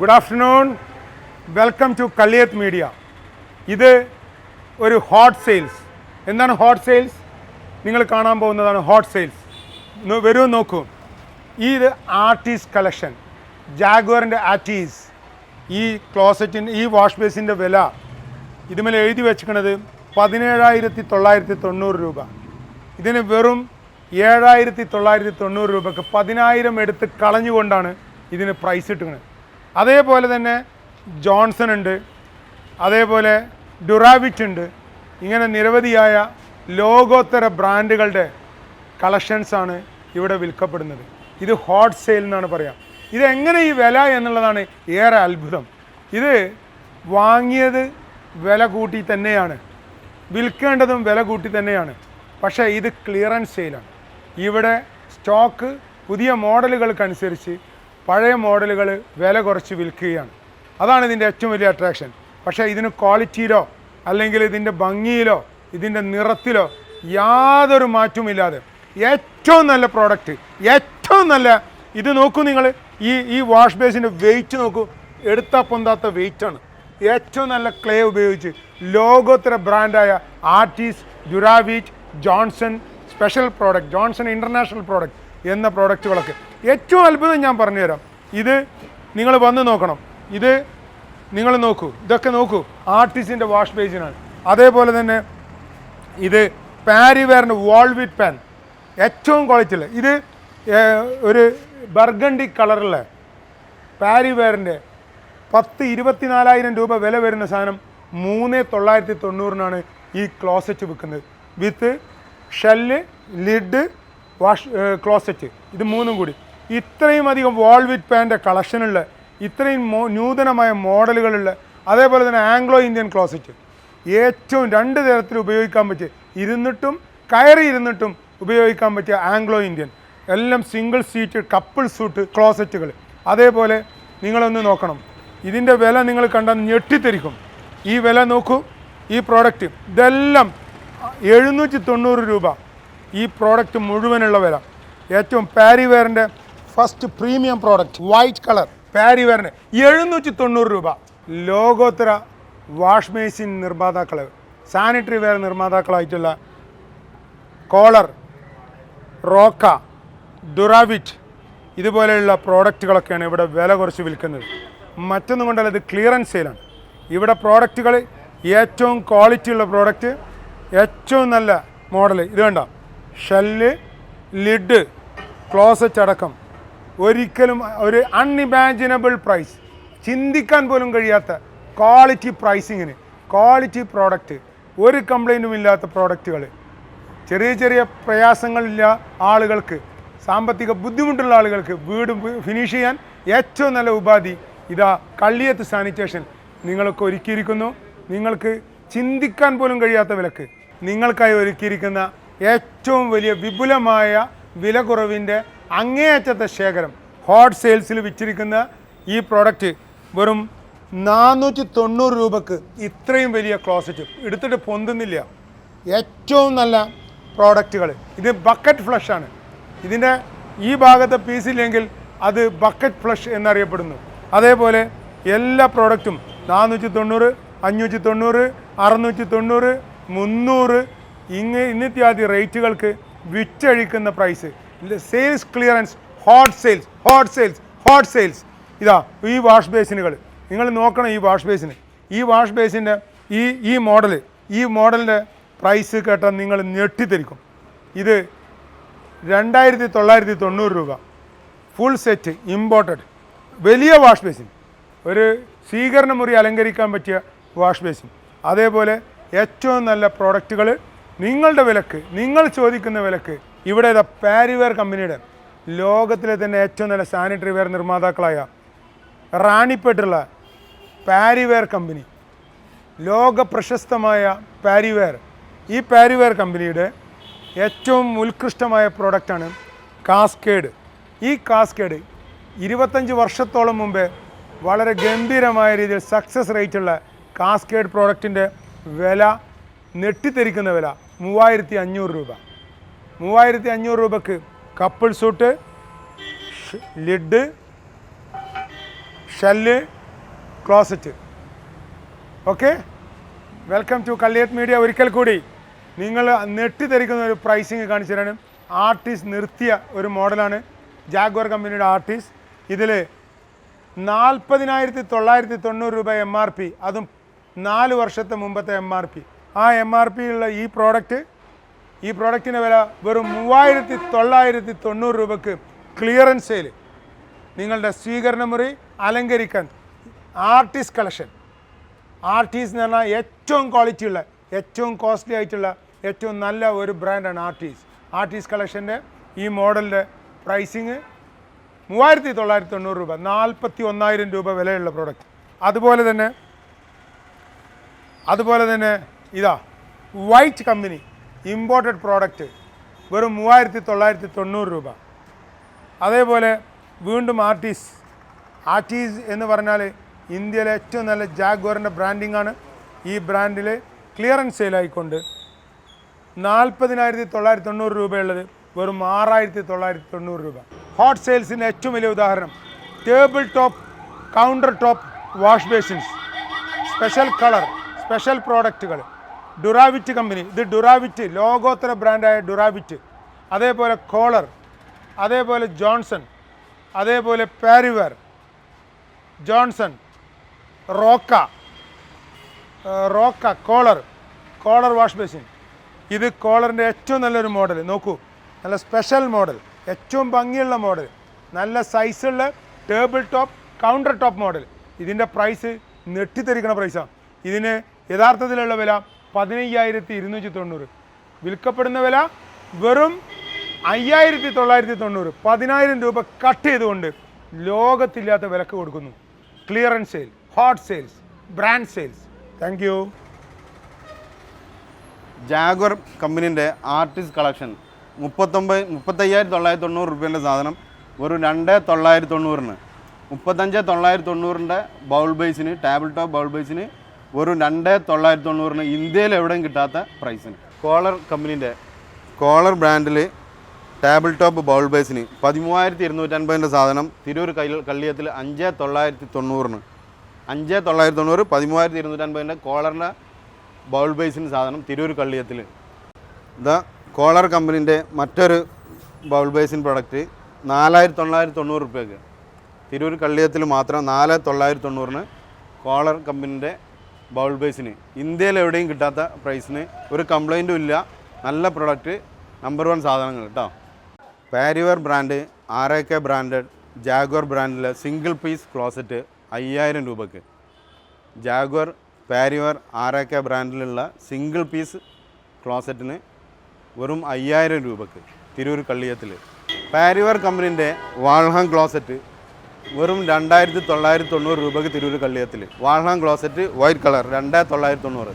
Good afternoon. Welcome to Kalliyat Media. ഇത് ഒരു hot sales. എന്താണ് ഹോട്ട് സെയിൽസ്? നിങ്ങൾ കാണാൻ പോകുന്നതാണ് ഹോട്ട് സെയിൽസ്. വരൂ നോക്കൂ. ഇത് ആർട്ടീസ് കളക്ഷൻ, ജാഗ്വറിൻ്റെ ആർട്ടീസ്. ഈ ക്ലോസറ്റിൻ്റെ ഈ വാഷ് ബേസിൻ്റെ വില ഇതുമേൽ എഴുതി വെച്ചിരിക്കുന്നത് 17,990 രൂപ. ഇതിന് വെറും 7,990 രൂപക്ക് 10,000 എടുത്ത് കളഞ്ഞുകൊണ്ടാണ് ഇതിന് പ്രൈസ് ഇട്ടുന്നത്. അതേപോലെ തന്നെ ജോൺസൺ ഉണ്ട്, അതേപോലെ ഡുറാവിറ്റ് ഉണ്ട്. ഇങ്ങനെ നിരവധിയായ ലോകോത്തര ബ്രാൻഡുകളുടെ കളക്ഷൻസാണ് ഇവിടെ വിൽക്കപ്പെടുന്നത്. ഇത് ഹോട്ട് സെയിൽ എന്നാണ് പറയാം. ഇതെങ്ങനെ ഈ വില എന്നുള്ളതാണ് ഏറെ അത്ഭുതം. ഇത് വാങ്ങിയത് വില കൂട്ടി തന്നെയാണ്, വിൽക്കേണ്ടതും വില കൂട്ടി തന്നെയാണ്. പക്ഷേ ഇത് ക്ലിയറൻസ് സെയിലാണ്. ഇവിടെ സ്റ്റോക്ക് പുതിയ മോഡലുകൾക്കനുസരിച്ച് പഴയ മോഡലുകൾ വില കുറച്ച് വിൽക്കുകയാണ്. അതാണ് ഇതിൻ്റെ ഏറ്റവും വലിയ അട്രാക്ഷൻ. പക്ഷേ ഇതിന് ക്വാളിറ്റിയിലോ അല്ലെങ്കിൽ ഇതിൻ്റെ ഭംഗിയിലോ ഇതിൻ്റെ നിറത്തിലോ യാതൊരു മാറ്റവുമില്ലാതെ ഏറ്റവും നല്ല പ്രോഡക്റ്റ്, ഏറ്റവും നല്ല ഇത് നോക്കൂ നിങ്ങൾ. ഈ വാഷ് ബേസിൻ്റെ വെയിറ്റ് നോക്കൂ, എടുത്താൽ പൊന്താത്ത വെയിറ്റാണ്. ഏറ്റവും നല്ല ക്ലേ ഉപയോഗിച്ച് ലോകോത്തര ബ്രാൻഡായ Artize, Duravit, Johnson special product, Johnson international product എന്ന പ്രോഡക്റ്റുകളൊക്കെ. ഏറ്റവും അത്ഭുതം ഞാൻ പറഞ്ഞുതരാം. ഇത് നിങ്ങൾ വന്ന് നോക്കണം. ഇത് നിങ്ങൾ നോക്കൂ, ഇതൊക്കെ നോക്കൂ, ആർട്ടിസ്റ്റിൻ്റെ വാഷ് ബേസിനാണ്. അതേപോലെ തന്നെ ഇത് പാരിവെയറിൻ്റെ വാൾവിറ്റ് പാൻ, ഏറ്റവും ക്വാളിറ്റിയുള്ള. ഇത് ഒരു ബർഗണ്ടി കളറുള്ള പാരിവെയറിൻ്റെ 24,000 രൂപ വില വരുന്ന സാധനം 3,990 ഈ ക്ലോസറ്റ് വിൽക്കുന്നത്. വിത്ത് ഷെല്ല്, ലിഡ്, വാഷ് ക്ലോസറ്റ്, ഇത് മൂന്നും കൂടി. ഇത്രയും അധികം വാൾവിറ്റ് പാൻ്റെ കളക്ഷനുള്ള, ഇത്രയും നൂതനമായ മോഡലുകളുള്ള, അതേപോലെ തന്നെ ആംഗ്ലോ ഇന്ത്യൻ ക്ലോസറ്റ് ഏറ്റവും 2 തരത്തിൽ ഉപയോഗിക്കാൻ പറ്റിയ, ഇരുന്നിട്ടും കയറി ഇരുന്നിട്ടും ഉപയോഗിക്കാൻ പറ്റിയ ആംഗ്ലോ ഇന്ത്യൻ, എല്ലാം സിംഗിൾ സീറ്റ് കപ്പിൾ സൂട്ട് ക്ലോസറ്റുകൾ. അതേപോലെ നിങ്ങളൊന്ന് നോക്കണം, ഇതിൻ്റെ വില നിങ്ങൾ കണ്ടാൽ ഞെട്ടിത്തെരിക്കും. ഈ വില നോക്കൂ, ഈ പ്രോഡക്റ്റ് ഇതെല്ലാം 790 രൂപ ഈ പ്രോഡക്റ്റ് മുഴുവനുള്ള വില. ഏറ്റവും പാരിവെയറിൻ്റെ first premium product white colour പാരിവെയറിന് 790 രൂപ. ലോകോത്തര വാഷ് മെഷീൻ നിർമ്മാതാക്കൾ, സാനിറ്ററി വെയർ നിർമ്മാതാക്കളായിട്ടുള്ള കോളർ, റോക്ക, ഡുറാവിറ്റ് ഇതുപോലെയുള്ള പ്രോഡക്റ്റുകളൊക്കെയാണ് ഇവിടെ വില കുറച്ച് വിൽക്കുന്നത്. മറ്റൊന്നും കൊണ്ടല്ല, ഇത് ക്ലിയറൻസ് സെയിലാണ്. ഇവിടെ പ്രോഡക്റ്റുകൾ ഏറ്റവും ക്വാളിറ്റി ഉള്ള പ്രോഡക്റ്റ്, ഏറ്റവും നല്ല മോഡൽ. ഇത് വേണ്ട, ഷെല്ല്, ലിഡ്, ക്ലോസറ്റ് അടക്കം ഒരിക്കലും ഒരു അൺഇമാജിനബിൾ പ്രൈസ്, ചിന്തിക്കാൻ പോലും കഴിയാത്ത ക്വാളിറ്റി പ്രൈസിങ്ങിന്, ക്വാളിറ്റി പ്രോഡക്റ്റ്, ഒരു കംപ്ലൈൻറ്റും ഇല്ലാത്ത പ്രോഡക്റ്റുകൾ. ചെറിയ ചെറിയ പ്രയാസങ്ങളില്ല ആളുകൾക്ക്, സാമ്പത്തിക ബുദ്ധിമുട്ടുള്ള ആളുകൾക്ക് വീട് ഫിനിഷ് ചെയ്യാൻ ഏറ്റവും നല്ല ഉപാധി ഇതാ കള്ളിയത്ത് സാനിറ്റേഷൻ നിങ്ങൾക്ക് ഒരുക്കിയിരിക്കുന്നു. നിങ്ങൾക്ക് ചിന്തിക്കാൻ പോലും കഴിയാത്ത വിലക്ക് നിങ്ങൾക്കായി ഒരുക്കിയിരിക്കുന്ന ഏറ്റവും വലിയ വിപുലമായ വില കുറവിൻ്റെ അങ്ങേയറ്റത്തെ ശേഖരം ഹോട്ട് സെയിൽസിൽ വിറ്റിരിക്കുന്ന ഈ പ്രോഡക്റ്റ് വെറും 490 രൂപക്ക് ഇത്രയും വലിയ ക്ലോസറ്റ് എടുത്തിട്ട് പൊന്തുന്നില്ല. ഏറ്റവും നല്ല പ്രോഡക്റ്റുകൾ. ഇത് ബക്കറ്റ് ഫ്ലഷാണ്. ഇതിൻ്റെ ഈ ഭാഗത്തെ പീസില്ലെങ്കിൽ അത് ബക്കറ്റ് ഫ്ലഷ് എന്നറിയപ്പെടുന്നു. അതേപോലെ എല്ലാ പ്രോഡക്റ്റും 490, 590, 690, 300 ഇന്നിത്യാദി റേറ്റുകൾക്ക് വിറ്റഴിക്കുന്ന price. Sales clearance, hot sales, hot sales, hot sales. ഇതാ ഈ വാഷ് ബേസിനുകൾ നിങ്ങൾ നോക്കണം. ഈ വാഷ് ബേസിന്, ഈ വാഷ് ബേസിൻ്റെ ഈ മോഡലിൻ്റെ പ്രൈസ് കേട്ടാൽ നിങ്ങൾ ഞെട്ടിത്തെരിക്കും. ഇത് 2,990 രൂപ ഫുൾ സെറ്റ് ഇമ്പോർട്ടഡ് വലിയ വാഷ് ബേസിൻ, ഒരു സ്വീകരണ മുറി അലങ്കരിക്കാൻ പറ്റിയ വാഷ് ബേസിൻ. അതേപോലെ ഏറ്റവും നല്ല പ്രോഡക്റ്റുകൾ നിങ്ങളുടെ വിലക്ക്, നിങ്ങൾ ചോദിക്കുന്ന വിലക്ക്. ഇവിടെ പാരിവെയർ കമ്പനിയുടെ ലോകത്തിലെ തന്നെ ഏറ്റവും നല്ല സാനിറ്ററി വെയർ നിർമ്മാതാക്കളായ റാണിപ്പേട്ടുള്ള പാരിവെയർ കമ്പനി, ലോക പ്രശസ്തമായ പാരിവെയർ, ഈ പാരിവെയർ കമ്പനിയുടെ ഏറ്റവും ഉത്കൃഷ്ടമായ പ്രോഡക്റ്റാണ് കാസ്കേഡ്. ഈ കാസ്കേഡ് 25 വർഷത്തോളം മുമ്പേ വളരെ ഗംഭീരമായ രീതിയിൽ സക്സസ് റേറ്റുള്ള കാസ്കേഡ് പ്രോഡക്റ്റിൻ്റെ വില നെട്ടിത്തെരിക്കുന്ന വില 3,500 രൂപ. 3,500 രൂപക്ക് couple suite, lid, shell closet. Okay, welcome to Kalliyath media. ഒരിക്കൽ കൂടി നിങ്ങൾ നെട്ടിത്തെറിക്കുന്ന ഒരു പ്രൈസിങ് കാണിച്ചു തരാനും ആർട്ടിസ്റ്റ് നിർത്തിയ ഒരു മോഡലാണ് ജാഗ്വർ കമ്പനിയുടെ ആർട്ടിസ്റ്റ്. ഇതിൽ 40,990 രൂപ MRP, അതും 4 വർഷത്തെ മുമ്പത്തെ MRP. ആ MRP ഉള്ള ഈ പ്രോഡക്റ്റിൻ്റെ വില വെറും 3,990 രൂപക്ക് ക്ലിയറൻസ് സെയിൽ. നിങ്ങളുടെ സ്വീകരണ മുറി അലങ്കരിക്കാൻ ആർട്ടിസ്റ്റ് കളക്ഷൻ. ആർട്ടിസ്റ്റ് എന്ന് പറഞ്ഞാൽ ഏറ്റവും ക്വാളിറ്റി ഉള്ള, ഏറ്റവും കോസ്റ്റ്ലി ആയിട്ടുള്ള, ഏറ്റവും നല്ല ഒരു ബ്രാൻഡാണ് ആർട്ടിസ്റ്റ് കളക്ഷൻ്റെ ഈ മോഡലിൻ്റെ പ്രൈസിങ് 3,990 രൂപ, 41,000 രൂപ വിലയുള്ള പ്രോഡക്റ്റ്. അതുപോലെ തന്നെ ഇതാ വൈറ്റ് കമ്പനി ഇമ്പോർട്ടഡ് പ്രോഡക്റ്റ് വെറും 3,990 രൂപ. അതേപോലെ വീണ്ടും ആർട്ടിസ്റ്റ് എന്ന് പറഞ്ഞാൽ ഇന്ത്യയിലെ ഏറ്റവും നല്ല ജാഗ്വറിൻ്റെ ബ്രാൻഡിംഗ് ആണ്. ഈ ബ്രാൻഡിൽ ക്ലിയറൻസ് സെയിലായിക്കൊണ്ട് 40,990 രൂപയുള്ളത് വെറും 6,990 രൂപ. ഹോട്ട് സെയിൽസിൻ്റെ ഏറ്റവും വലിയ ഉദാഹരണം table top, counter top wash basins, special colour, special പ്രോഡക്റ്റുകൾ. ഡുറാവിറ്റ് കമ്പനി, ഇത് ഡുറാവിറ്റ് ലോകോത്തര ബ്രാൻഡായ ഡുറാവിറ്റ്. അതേപോലെ കോളർ, അതേപോലെ ജോൺസൺ, അതേപോലെ പാരിവർ, ജോൺസൺ, റോക്ക കോളർ വാഷ് ബേസിൻ. ഇത് കോളറിൻ്റെ ഏറ്റവും നല്ലൊരു മോഡൽ. നോക്കൂ, നല്ല സ്പെഷ്യൽ മോഡൽ, ഏറ്റവും ഭംഗിയുള്ള മോഡൽ, നല്ല സൈസുള്ള table top, counter top model. ഇതിൻ്റെ പ്രൈസ് നെട്ടിത്തെറിക്കുന്ന പ്രൈസാണ്. ഇതിന് യഥാർത്ഥത്തിലുള്ള വില 15,290, വിൽക്കപ്പെടുന്ന വില വെറും 5,990. 10,000 രൂപ കട്ട് ചെയ്തുകൊണ്ട് ലോകത്തില്ലാത്ത വിലക്ക് കൊടുക്കുന്നു. Clearance sale, hot sales, brand sales. Thank you. Jaguar കമ്പനീൻ്റെ ആർട്ടിസ്റ്റ് കളക്ഷൻ 35,990 രൂപേൻ്റെ സാധനം ഒരു 2,990. 35,990 ബൗൾ ബേസിന്, ടേബിൾ ടോപ്പ് ബൗൾ ബേസിന് ഒരു 2,990 ഇന്ത്യയിൽ എവിടെയും കിട്ടാത്ത പ്രൈസിന്. കോളർ കമ്പനീൻ്റെ കോളർ ബ്രാൻഡിൽ ടേബിൾ ടോപ്പ് ബൗൾ ബേസിന് 13,250 സാധനം തിരൂർ കള്ളിയത്തിൽ 5,990. 5,990, 13,250 കോളറിൻ്റെ ബൗൾ ബേസിന് സാധനം തിരൂർ കള്ളിയത്തിൽ. ഇതാ കോളർ കമ്പനീൻ്റെ മറ്റൊരു ബൗൾ ബേസിൻ പ്രൊഡക്റ്റ് 4,990 രൂപയ്ക്ക് തിരൂർ കള്ളിയത്തിൽ മാത്രം 4,990 കോളർ കമ്പനീൻ്റെ ബൗൾ ബേസിന് ഇന്ത്യയിൽ എവിടെയും കിട്ടാത്ത പ്രൈസിന്. ഒരു കംപ്ലൈൻറ്റും ഇല്ല, നല്ല പ്രൊഡക്റ്റ്, നമ്പർ 1 സാധനങ്ങൾ കേട്ടോ. Parryware brand, RAK branded, Jaguar ബ്രാൻഡിലെ സിംഗിൾ പീസ് ക്ലോസറ്റ് 5,000 രൂപയ്ക്ക്. ജാഗ്വർ, പാരിവർ, RAK ബ്രാൻഡിലുള്ള സിംഗിൾ പീസ് ക്ലോസറ്റിന് വെറും 5,000 രൂപയ്ക്ക് തിരൂർ കള്ളിയത്തിൽ. പാരിവർ കമ്പനീൻ്റെ വാൾഹാം ക്ലോസറ്റ് വെറും 2,990 രൂപയ്ക്ക് തിരൂർ കള്ളിയത്തിൽ. വാൾഹാം ക്ലോസറ്റ് വൈറ്റ് കളർ 2,990.